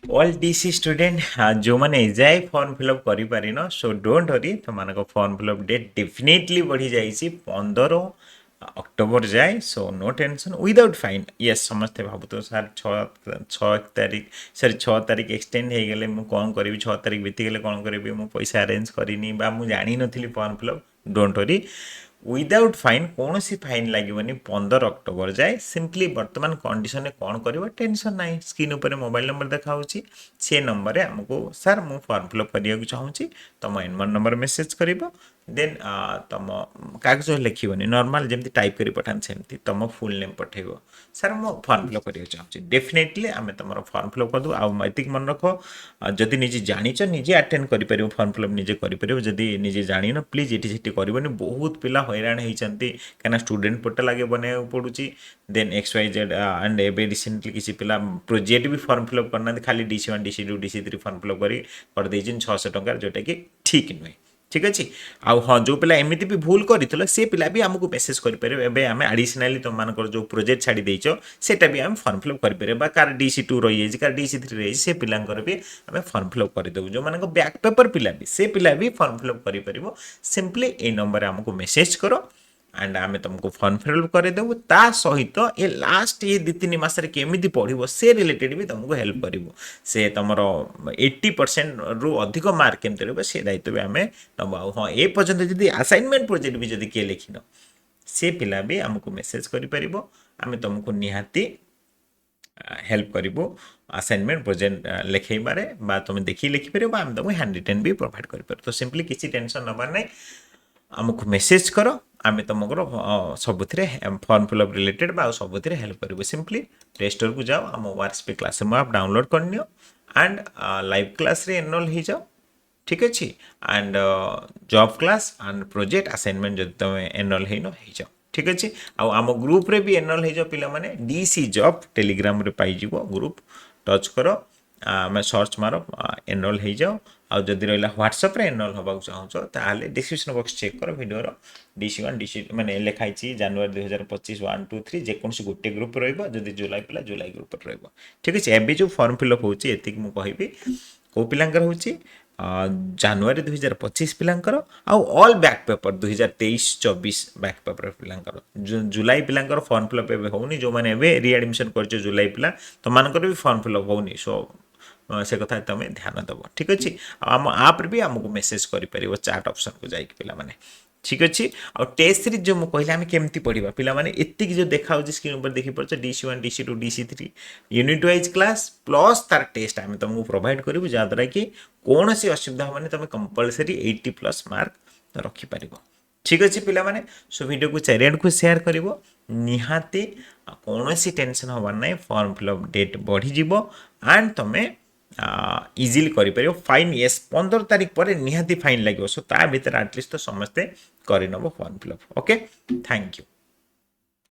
All DC student जो मैंने एजाए form fill up करि पारिन सो डोंट वरी तुम फॉर्म फिलअप डेट डेफिनेटली बढ़ी जाइए 15 अक्टोबर जाए so no tension without fine yes समस्ते भावु तो सर 6 तारीख सॉरी 6 तारीख एक्सटेंड हो गले मु कौन करी 6 तारीख बीतीगले कौन करी मु पैसा अरेंज करनी मुझे जानी नी form fill up don't worry without fine कौन सी फाइन लगे 15 अक्टोबर जाए सिंपली वर्तमान कंडीशन में कौन कर टेंशन ना स्क्रीन उपर मोबाइल नंबर देखा से नंबर आमको सर मु फॉर्म फिलअप करने चाहूँगी तुम एनमन नंबर मेसेज कर देन तुम कागज लिखनी नॉर्मल जमी टाइप कर पठान सेमती तुम फुल नेम पठेब सर मु फॉर्म फिलअप करने चाहूँगी डेफिनेटली आम तुम फॉर्म फिलअप करदे आतिक मन रख जदि निजे जाच निजे अटेंड कर फॉर्म फिलअप निजे कर जदि निजे जान प्लीज ये करनी बहुत पिला हैरान होती कहीं स्टूडेंट पोर्टाल आगे बनवा पड़ूँ देन XYZ एंड एबे रिसेंटली किसी पिला प्रोजेक्ट भी फॉर्म फिलअप करना खाली DC1 DC2 DC3 form fill up कर 600 टंका जोटा कि ठीक नुहे ठीक अच्छे आउ हाँ जो पिला एमती भी भूल कर से पिला भी आमको मेसेज करें आम आडिशनाली तुम मान जो प्रोजेक्ट छाड़ी देच सेटा भी आम फॉर्म फिलअप करें कार DC2 रही है कार DC3 रही से पिलांकर भी आम फॉर्म फिलअप करदेव जो मान बैक पेपर पिला भी से पिला भी फॉर्म फिलअप कर सिंपली ए नंबर आमको मेसेज करो एंड आम तुमको फॉर्म फिलअप करदेव ता सहित ये लास्ट ये 2-3 मास केमी पढ़ो से रिलेटेड भी तुमको हेल्प कर से तुम 80% रु अधिक मार्क केमती रही से दायित्व भी आम नब हाँ ए पर्यटन जब असाइनमेंट प्रोजेक्ट भी जब किए लिखिन से पिला भी आमको मेसेज कर आम तुमको निहाती हेल्प करूँ असाइनमेंट प्रोजेक्ट लिखेबारे तुम देखिए लिखिपर आम तुमको हैंड रिटेन भी प्रोवाइड कर तो सिंपली किसी टेंशन नबार ना आमको मेसेज कर आम तुमको सबुथ फॉर्म फिलअप रिलेटेड सबुथ हेल्प करूँ सिंपली प्ले स्टोर को जाओ आम वार्सपी क्लास आप डाउनलोड करनी एंड लाइव क्लास रे एनरोल हो जाओ ठीक अच्छे and job class and project assignment जब तुम एनरोल हो जाओ ठीक अच्छे आम ग्रुप रे भी एनरोल हो जाओ पिला माने DC जॉब टेलीग्राम रे पाइज ग्रुप टच कर आम सर्च मार एनरोल हो जाओ आउ जदि रहा व्हाट्सएप रे एनरोल होगा चाहो ताले डिस्क्रिप्शन बॉक्स चेक कर वीडियो DC1 DC2 मैंने लिखाई जनवरी 2025 1 2 3 जेकोसी गोटे ग्रुप रही जुलाई पिला जुलाई ग्रुप रही ठीक अच्छे एवं जो फॉर्म फिलअप होती मुझे कौ पिलांकर होची जनवरी 2025 पिलांकर आउ all back paper 2023-24 back paper पिलांकर जुलाई पिलांकर फॉर्म फिलअप एवं होनी जो मैंने रिएडमिशन कर जुलाई पिला तो मानकर भी फॉर्म फिलअप होनी सो से कथा तुम ध्यान दब ठीक अच्छे आम आप भी आमको मेसेज कर चाट ऑप्शन को जाइए पिला माने ठीक अच्छे आ टेस्ट सीरीज जो मुझे कहले आम केमती पढ़ा पिला माने एतिक जो देखा स्क्रीन पर देखी पार्छ DC1 DC2 DC3 unit wise class plus तार टेस्ट आम तुमको प्रोवाइड करूँ जहाद्वारा कि कौन सी असुविधा होनी तुम कंपलसरी 80+ मार्क रखिपार ठीक अच्छे पिला माने सो वीडियो को चारिआड को शेयर कर निहाती कौन सी टेंशन हबार ना फॉर्म फिलअप डेट बढ़ीज एंड तुम्हें इजिली कर फाइन येस 15 तारीख पर निहाती फाइन लगे सो ता भीतर एटलिस्ट तो समस्ते करनब form fill up okay thank you.